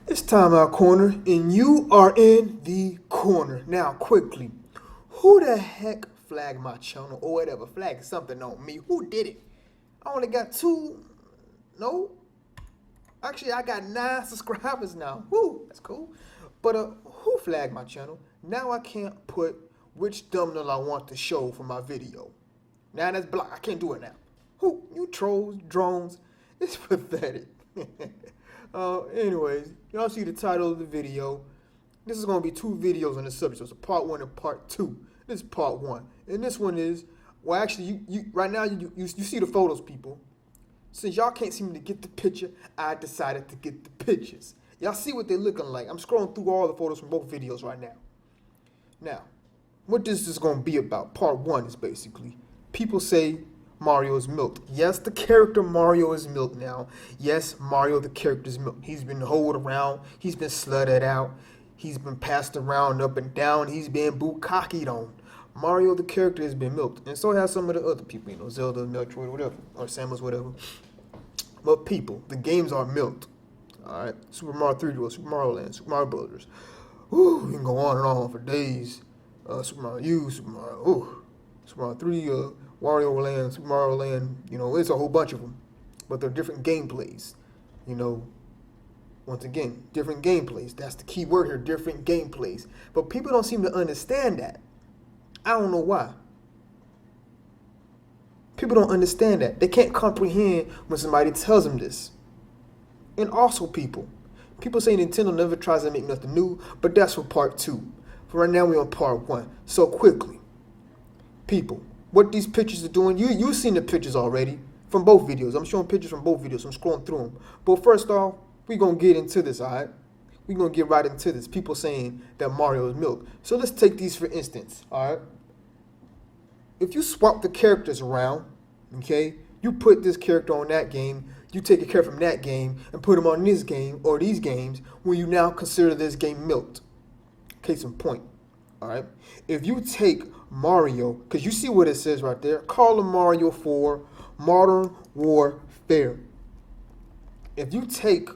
It's time out corner, and you are in the corner. Now, quickly, who the heck flagged my channel or whatever? Flagged something on me. Who did it? I only got two. No, actually, I got 9 subscribers now. Woo, that's cool. But who flagged my channel? Now I can't put which thumbnail I want to show for my video. Now that's blocked. I can't do it now. Who? You trolls, drones. It's pathetic. Anyways, y'all see the title of the video. This is going to be 2 videos on the subject. So it's a part 1 and part 2. This is part 1. And this one is, well, actually, you right now, you see the photos, people. Since y'all can't seem to get the picture, I decided to get the pictures. Y'all see what they're looking like. I'm scrolling through all the photos from both videos right now. Now, what this is going to be about, part 1 is basically, people say Mario is milked. Yes, the character Mario is milked now. Yes, Mario the character is milked. He's been hoed around. He's been slutted out. He's been passed around up and down. He's been bukkakied on. Mario the character has been milked. And so has some of the other people, you know, Zelda, Metroid, whatever, or Samus, whatever. But people, the games are milked. Alright, Super Mario 3D, Super Mario Land, Super Mario Brothers. Ooh, you can go on and on for days. Super Mario U, Super Mario, Super Mario 3, Wario Land, Super Mario Land, you know, it's a whole bunch of them. But they're different gameplays. You know, once again, different gameplays. That's the key word here, different gameplays. But people don't seem to understand that. I don't know why. People don't understand that. They can't comprehend when somebody tells them this. And also people say Nintendo never tries to make nothing new, but that's for part 2. For right now, we're on part 1. So quickly, people, what these pictures are doing, you've seen the pictures already from both videos. I'm showing pictures from both videos. I'm scrolling through them. But first off, we're going to get into this, all right? We're going to get right into this. People saying that Mario is milk. So let's take these for instance, all right? If you swap the characters around, okay, you put this character on that game, you take a character from that game and put him on this game or these games, will you now consider this game milked? Case in point, all right? If you take Mario, because you see what it says right there, Call of Mario 4 Modern Warfare. If you take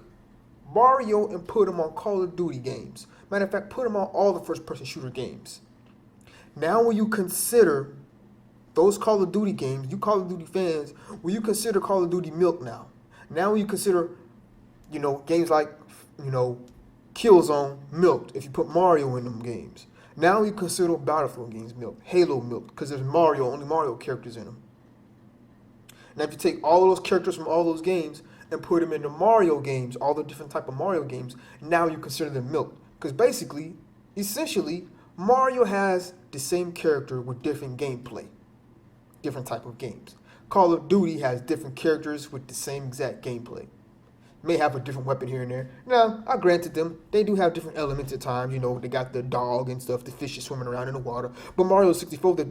Mario and put him on Call of Duty games, matter of fact, put him on all the first-person shooter games, now will you consider those Call of Duty games, you Call of Duty fans, will you consider Call of Duty milk now? Now will you consider, you know, games like, you know, Killzone milked if you put Mario in them games? Now you consider Battlefield games milked, Halo milked, because there's Mario, only Mario characters in them. Now if you take all those characters from all those games and put them into Mario games, all the different type of Mario games, now you consider them milked. Because basically, essentially, Mario has the same character with different gameplay. Different type of games. Call of Duty has different characters with the same exact gameplay. May have a different weapon here and there. Now, I granted them, they do have different elements at times. You know, they got the dog and stuff, the fishes swimming around in the water. But Mario 64, they had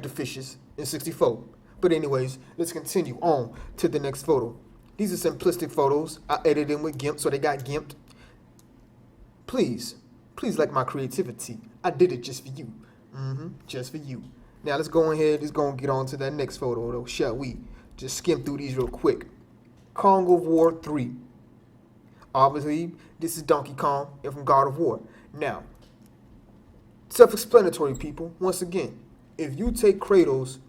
the fishes in 64. But anyways, let's continue on to the next photo. These are simplistic photos. I edited them with GIMP, so they got GIMPed. Please like my creativity. I did it just for you. Just for you. Now let's go ahead, let's go and get on to that next photo, though, shall we? Just skim through these real quick. Kong of War 3. Obviously, this is Donkey Kong and from God of War. Now, self-explanatory, people. Once again, if you take Kratos,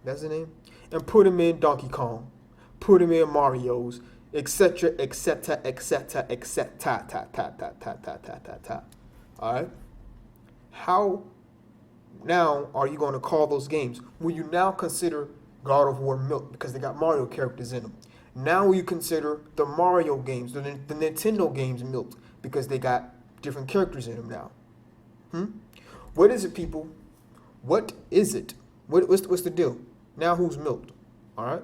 that's the name, and put him in Donkey Kong, put him in Mario's, etc., etc., etc., etc., all right? How now are you going to call those games? Will you now consider God of War milk because they got Mario characters in them? Now will you consider the Mario games, the Nintendo games milked because they got different characters in them now? What is it, people? What is it? What's the deal? Now who's milked? All right?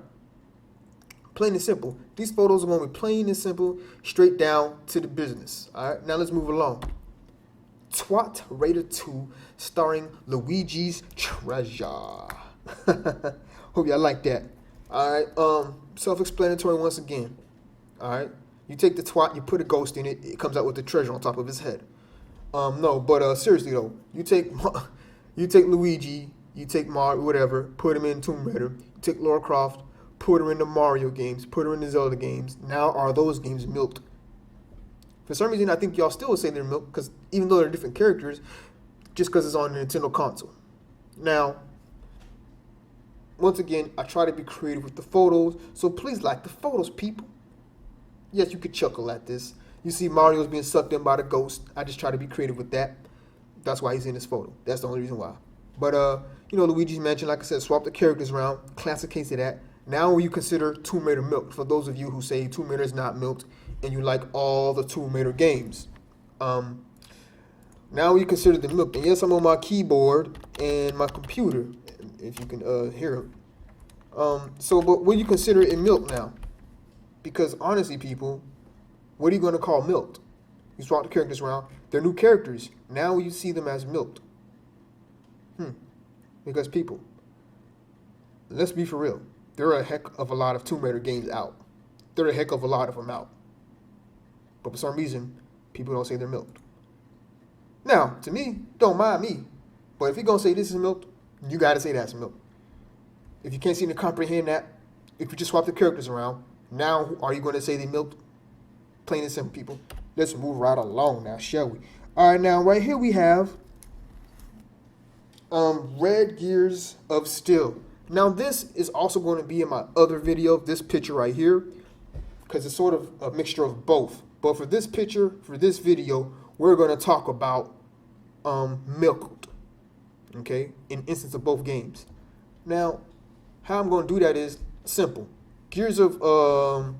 Plain and simple. These photos are going to be plain and simple, straight down to the business. All right? Now let's move along. Twat Raider 2 starring Luigi's Treasure. Hope y'all like that. Alright, self-explanatory once again. Alright. You take the twat, you put a ghost in it, it comes out with the treasure on top of his head. No, but seriously though, you take Luigi, you take Mario, whatever, put him in Tomb Raider, you take Lara Croft, put her in the Mario games, put her in the Zelda games. Now are those games milked? For some reason, I think y'all still would say they're milk, because even though they're different characters, just because it's on the Nintendo console. Now, once again, I try to be creative with the photos, so please like the photos, people. Yes, you could chuckle at this. You see Mario's being sucked in by the ghost. I just try to be creative with that. That's why he's in this photo. That's the only reason why. But, Luigi's Mansion, like I said, swap the characters around. Classic case of that. Now you consider Tomb Raider milked. For those of you who say Tomb Raider is not milked and you like all the Tomb Raider games. Now you consider them milked. And yes, I'm on my keyboard and my computer, if you can hear it. But what do you consider it milked now? Because honestly, people, what are you going to call milked? You swap the characters around. They're new characters. Now you see them as milked. Because people, let's be for real. There are a heck of a lot of Tomb Raider games out. There are a heck of a lot of them out. But for some reason, people don't say they're milked. Now, to me, don't mind me. But if you're going to say this is milked, you got to say that's milked. If you can't seem to comprehend that, if you just swap the characters around, now are you going to say they milked? Plain and simple, people. Let's move right along now, shall we? All right, now, right here we have Red Gears of Steel. Now, this is also going to be in my other video, this picture right here, because it's sort of a mixture of both. But for this picture, for this video, we're going to talk about milked, okay, in instance of both games. Now, how I'm going to do that is simple. Gears of War,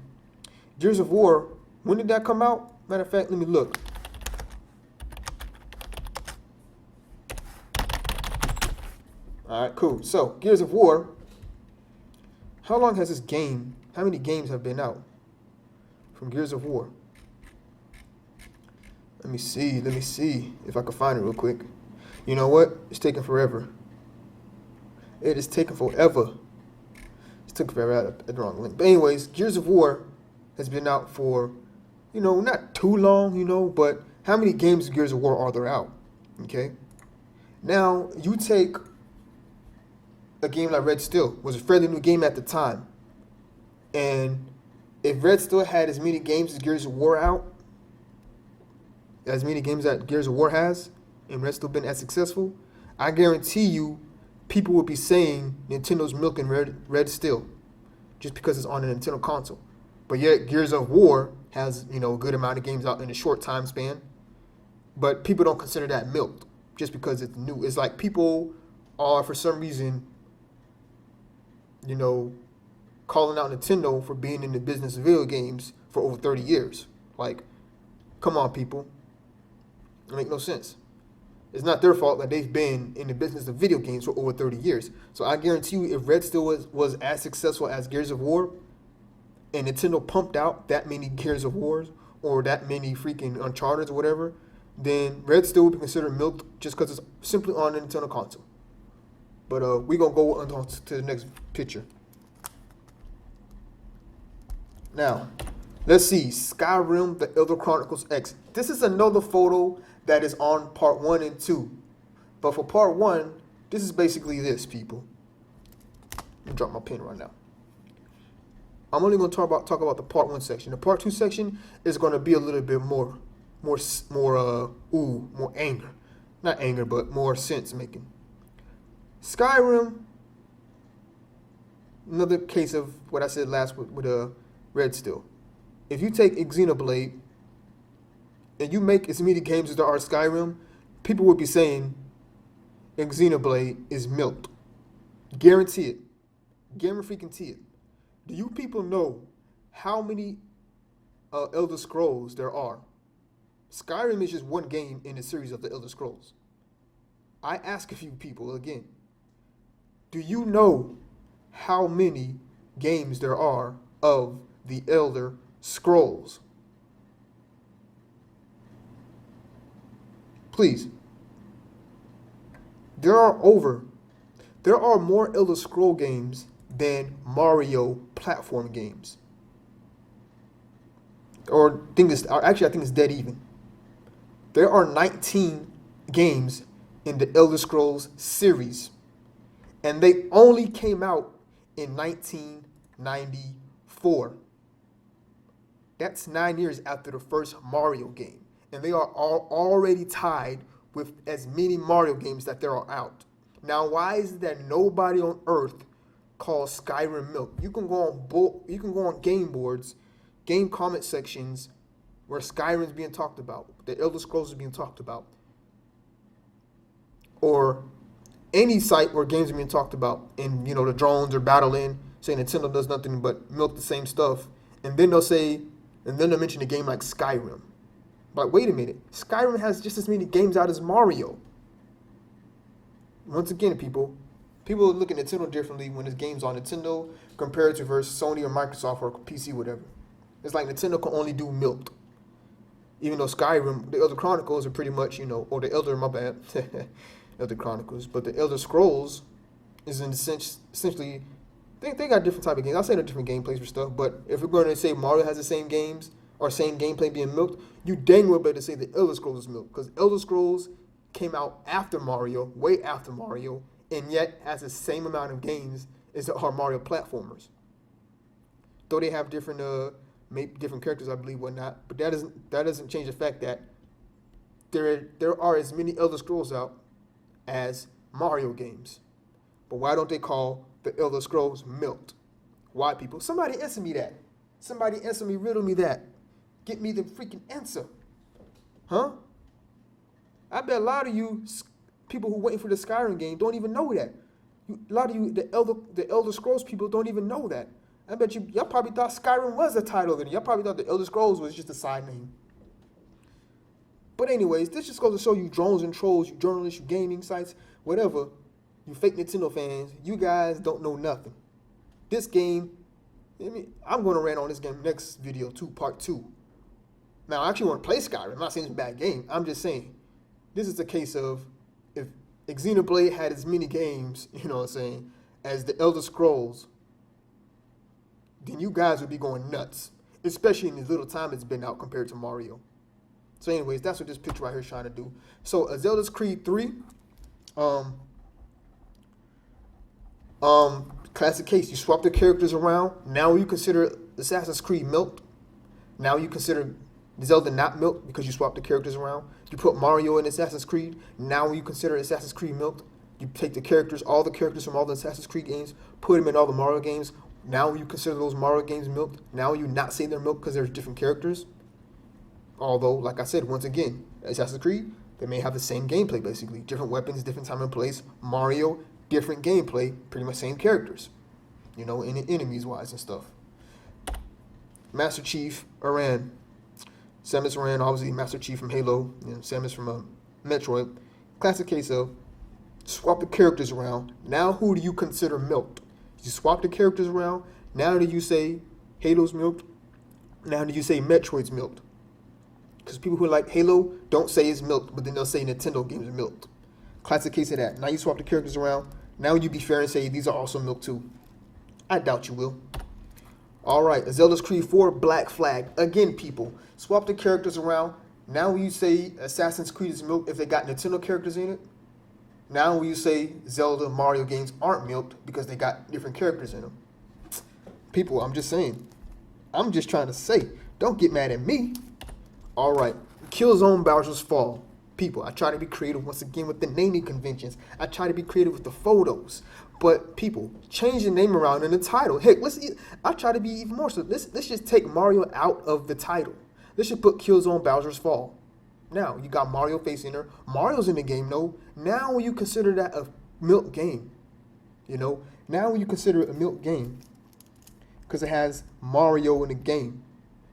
when did that come out? Matter of fact, let me look. All right, cool. So, Gears of War, how long has this game, how many games have been out from Gears of War? Let me see if I can find it real quick. You know what? It's taking forever. It is taking forever. It's taking forever at the wrong link. But anyways, Gears of War has been out for, not too long, but how many games of Gears of War are there out? Okay. Now, you take a game like Red Steel, was a fairly new game at the time. And if Red Steel had as many games as Gears of War out, as many games that Gears of War has, and Red Steel been as successful, I guarantee you people would be saying Nintendo's milking Red Steel just because it's on a Nintendo console. But yet Gears of War has, a good amount of games out in a short time span. But people don't consider that milked just because it's new. It's like people are, for some reason, calling out Nintendo for being in the business of video games for over 30 years. Like, come on, people. It makes no sense. It's not their fault that they've been in the business of video games for over 30 years. So I guarantee you, if Red Steel was as successful as Gears of War, and Nintendo pumped out that many Gears of Wars, or that many freaking Uncharted or whatever, then Red Steel would be considered milked just because it's simply on the Nintendo console. But we're going to go on to the next picture. Now, let's see. Skyrim, The Elder Chronicles X. This is another photo that is on part 1 and 2. But for part 1, this is basically this, people. Let me drop my pen right now. I'm only going to talk about the part 1 section. The part 2 section is going to be a little bit more anger. Not anger, but more sense making. Skyrim, another case of what I said last with Red Steel. If you take Xenoblade and you make as many games as there are Skyrim, people would be saying Xenoblade is milked. Guarantee it. Guarantee it. Do you people know how many Elder Scrolls there are? Skyrim is just one game in the series of the Elder Scrolls. I ask a few people again. Do you know how many games there are of the Elder Scrolls? Please. There are more Elder Scroll games than Mario platform games. I think it's dead even. There are 19 games in the Elder Scrolls series, and they only came out in 1994. That's 9 years after the first Mario game. And they are all already tied with as many Mario games that there are out. Now, why is it that nobody on Earth calls Skyrim milk? You can go on game boards, game comment sections where Skyrim's being talked about, the Elder Scrolls is being talked about, or any site where games are being talked about, and the drones are battling, saying Nintendo does nothing but milk the same stuff, and then they'll mention a game like Skyrim. But wait a minute, Skyrim has just as many games out as Mario. Once again, people look at Nintendo differently when it's games on Nintendo compared to versus Sony or Microsoft or PC, whatever. It's like Nintendo can only do milk. Even though Skyrim, the Elder Chronicles are pretty much, or the Elder, my bad, Elder Chronicles, but the Elder Scrolls is in the sense, essentially, they got different type of games. I'll say they're different gameplays for stuff, but if we're going to say Mario has the same games or same gameplay being milked, you dang well better say the Elder Scrolls is milked, because Elder Scrolls came out after Mario, way after Mario, and yet has the same amount of games as our Mario platformers. Though they have different different characters, I believe, whatnot, but that doesn't change the fact that there are as many Elder Scrolls out as Mario games. But why don't they call the Elder Scrolls milked? Why, people? Somebody answer me that. Somebody answer me, riddle me that. Get me the freaking answer. Huh? I bet a lot of you people who waiting for the Skyrim game don't even know that. A lot of you, the Elder Scrolls people, don't even know that. I bet y'all probably thought Skyrim was the title, and y'all probably thought the Elder Scrolls was just a side name. But anyways, this just goes to show you drones and trolls, you journalists, you gaming sites, whatever, you fake Nintendo fans, you guys don't know nothing. This game, I'm going to rant on this game next video, part 2. Now, I actually want to play Skyrim. I'm not saying it's a bad game. I'm just saying, this is a case of, if Xenoblade had as many games, as the Elder Scrolls, then you guys would be going nuts, especially in the little time it's been out compared to Mario. So anyways, that's what this picture right here is trying to do. So a Zelda's Creed 3, classic case, you swap the characters around. Now you consider Assassin's Creed milked. Now you consider Zelda not milked because you swap the characters around. You put Mario in Assassin's Creed. Now you consider Assassin's Creed milked. You take the characters, all the characters from all the Assassin's Creed games, put them in all the Mario games. Now you consider those Mario games milked. Now you not say they're milked because there's different characters. Although, like I said, once again, Assassin's Creed, they may have the same gameplay, basically. Different weapons, different time and place. Mario, different gameplay, pretty much same characters. Enemies-wise and stuff. Master Chief, Aran. Samus Aran, obviously Master Chief from Halo. Samus from Metroid. Classic case of swap the characters around. Now who do you consider milked? You swap the characters around. Now do you say Halo's milked? Now do you say Metroid's milked? Because people who like Halo don't say it's milked, but then they'll say Nintendo games are milked. Classic case of that. Now you swap the characters around. Now you be fair and say these are also milked too. I doubt you will. Alright, Zelda's Creed 4, Black Flag. Again, people, swap the characters around. Now when you say Assassin's Creed is milked if they got Nintendo characters in it. Now when you say Zelda, Mario games aren't milked because they got different characters in them. People, I'm just saying. I'm just trying to say. Don't get mad at me. Alright, Killzone Bowser's Fall. People, I try to be creative once again with the naming conventions. I try to be creative with the photos. But people, change the name around in the title. Heck, I try to be even more so. Let's just take Mario out of the title. Let's just put Killzone Bowser's Fall. Now, you got Mario facing her. Mario's in the game, no. Now you consider that a milk game. Now you consider it a milk game. Because it has Mario in the game.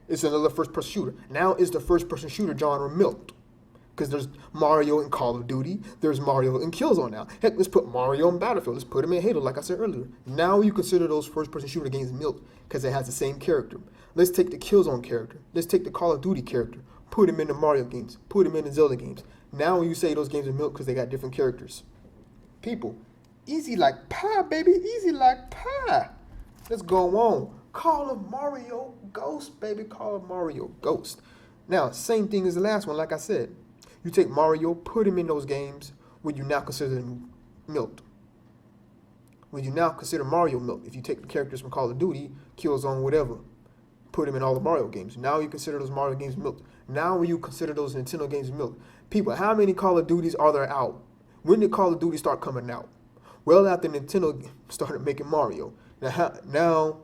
It's another first-person shooter. Now is the first-person shooter genre milked. Because there's Mario in Call of Duty. There's Mario in Killzone now. Heck, let's put Mario in Battlefield. Let's put him in Halo, like I said earlier. Now you consider those first-person shooter games milked because it has the same character. Let's take the Killzone character. Let's take the Call of Duty character. Put him in the Mario games. Put him in the Zelda games. Now you say those games are milked because they got different characters. People, easy like pie, baby. Easy like pie. Let's go on. Call of Mario Ghost, baby. Call of Mario Ghost. Now, same thing as the last one, like I said. You take Mario, put him in those games when you now consider them milked. When you now consider Mario milked. If you take the characters from Call of Duty, Killzone, whatever. put them in all the Mario games. Now you consider those Mario games milked. Now you consider those Nintendo games milked. People, how many Call of Duties are there out? When did Call of Duty start coming out? Well, after Nintendo started making Mario. Now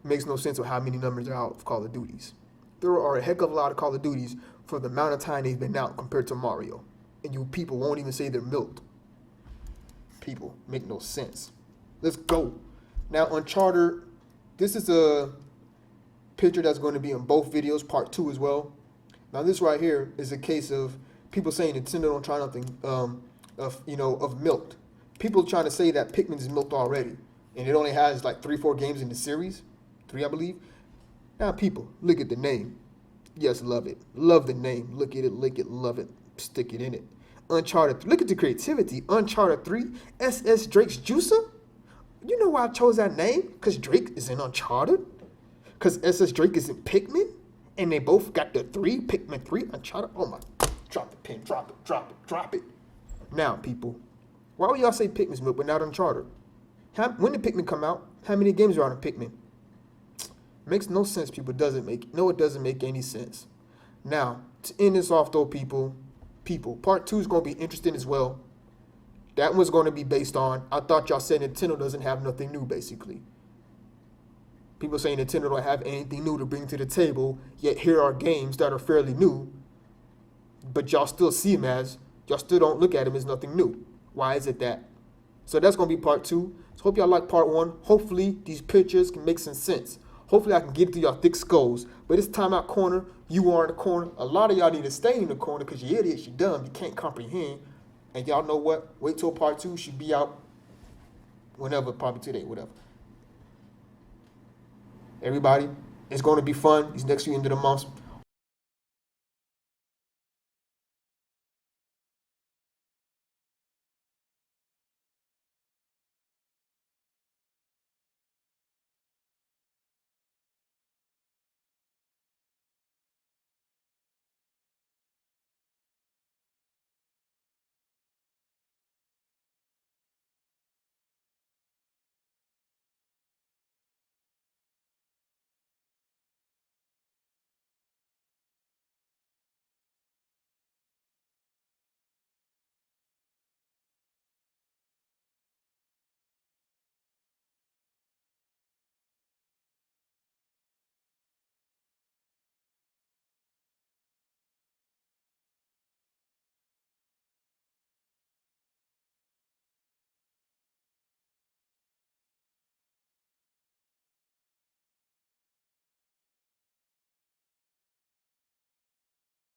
makes no sense of how many numbers are out of Call of Duties. There are a heck of a lot of Call of Duties for the amount of time they've been out compared to Mario. And you people won't even say they're milked. People, make no sense. Let's go. Now, Uncharted, this is a picture that's going to be in both videos, part 2 as well. Now, this right here is a case of people saying Nintendo don't try nothing of milked. People trying to say that Pikmin is milked already, and it only has like 3-4 games in the series, 3 I believe. Now, people, look at the name. Yes, love it. Love the name. Look at it, lick it, love it, stick it in it. Uncharted. Look at the creativity. Uncharted 3. SS Drake's Juicer. You know why I chose that name? Because Drake is in Uncharted. Because SS Drake is in Pikmin. And they both got the 3. Pikmin 3. Uncharted. Oh my. Drop the pen. Drop it. Drop it. Drop it. Now, people. Why would y'all say Pikmin's milk but not Uncharted? When did Pikmin come out? How many games are on Pikmin? Makes no sense, people. It doesn't make any sense. Now, to end this off though, people, part 2 is going to be interesting as well. That one's going to be based on, I thought y'all said Nintendo doesn't have nothing new, basically. People saying Nintendo don't have anything new to bring to the table, yet here are games that are fairly new, but y'all still see them as, y'all still don't look at them as nothing new. Why is it that? So that's going to be part 2. So hope y'all like part 1. Hopefully these pictures can make some sense. Hopefully I can get to y'all thick skulls. But it's timeout corner. You are in the corner. A lot of y'all need to stay in the corner because you idiots, you dumb, you can't comprehend. And y'all know what? Wait till part 2 should be out whenever, probably today, whatever. Everybody, it's going to be fun these next few end of the months.